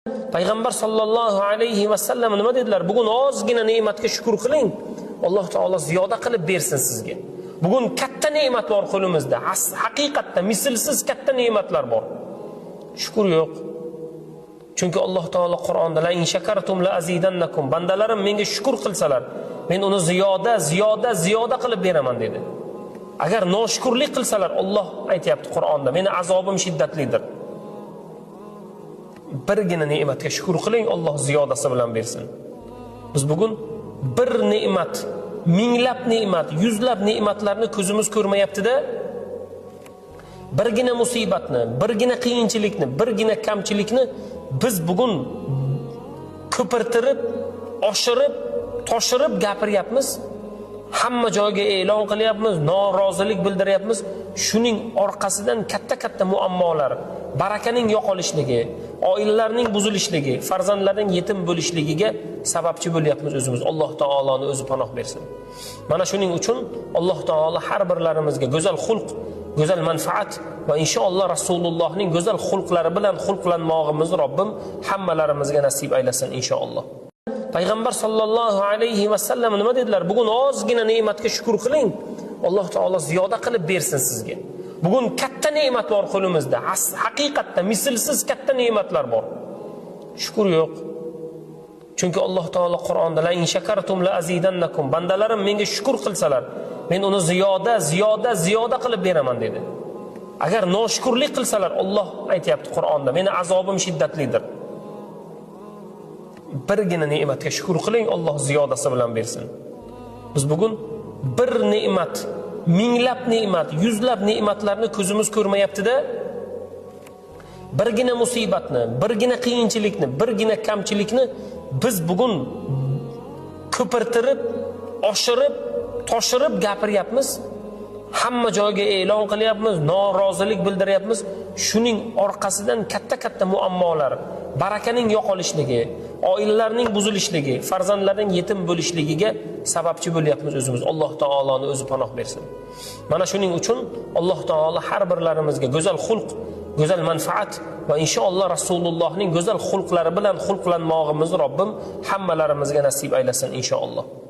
Payg'ambar sollallohu alayhi va sallam nima dedilar? Bugun ozgina ne'matga shukr qiling, Alloh taolo ziyoda qilib bersin sizga. Bugun katta ne'mat bor qo'limizda. Haqiqatda mislsiz katta ne'matlar bor. Shukr yo'q. Chunki Alloh taolo Qur'onda la in shakartum la azidannakum, bandalarim menga shukr qilsalar, men uni ziyoda qilib beraman dedi. Agar noshukrlik qilsalar, Alloh aytayapti Qur'onda, meni azobim shiddatlidir. Birgina ne'matga shukr qiling, Alloh ziyodasi bilan bersin. Biz bugun bir ne'mat, minglab ne'mat, yuzlab ne'matlarni ko'zimiz ko'rmayapti-da, birgina musibatni, birgina qiyinchilikni, birgina kamchilikni biz bugun ko'pirtirib, oshirib, toshirib gapiryapmiz. Hamma joyga e'lon qilyapmiz, norozilik bildiryapmiz. Shuning orqasidan katta muammolar, barakaning yo'qolishligi, oilalarning buzilishligi, farzandlarning yetim bo'lishligiga sababchi bo'lyapmiz o'zimiz. Alloh taoloning o'zi panoh bersin. Mana shuning uchun Alloh taolo har birlarimizga go'zal xulq, go'zal manfaat va inshaalloh Rasulullohning go'zal xulqlari bilan xulqlanmog'imizni Robbim hammalarimizga nasib aylasin inshaalloh. Payg'ambar sollallohu alayhi va sallam nima dedilar? Bugun ozgina ne'matga shukr qiling, Alloh taolo ziyoda qilib bersin sizga. Bugun katta ne'mat bor qo'limizda. Haqiqatda mislsiz katta ne'matlar bor. Shukr yo'q. Chunki Alloh taolo Qur'onda la in shakartum la azidannakum, bandalarim menga shukr qilsalar, men uni ziyoda qilib beraman dedi. Agar noshukrlik qilsalar, Alloh aytayapti Qur'onda, meni azobim shiddatlidir. Birgina ne'matga shukr qiling, Alloh ziyodasi bilan bersin. Biz bugun bir ne'mat, minglab ne'mat, yuzlab ne'matlarni ko'zimiz ko'rmayapti-da, birgina musibatni, birgina qiyinchilikni, birgina kamchilikni biz bugun ko'pirtirib, oshirib, toshirib gapiryapmiz. Hamma joyga e'lon qilyapmiz, norozilik bildiryapmiz. Shuning orqasidan katta muammolar, barakaning yo'qolishligi, oilalarning buzilishligi, farzandlarning yetim bo'lishligiga sababchi bo'lyapmiz o'zimiz. Alloh taoloning o'zi panoh bersin. Mana shuning uchun Alloh taolo har birlarimizga go'zal xulq, go'zal manfaat va inshaalloh Rasulullohning go'zal xulqlari bilan xulqlanmog'imizni Robbim hammalarimizga nasib aylasin inshaalloh.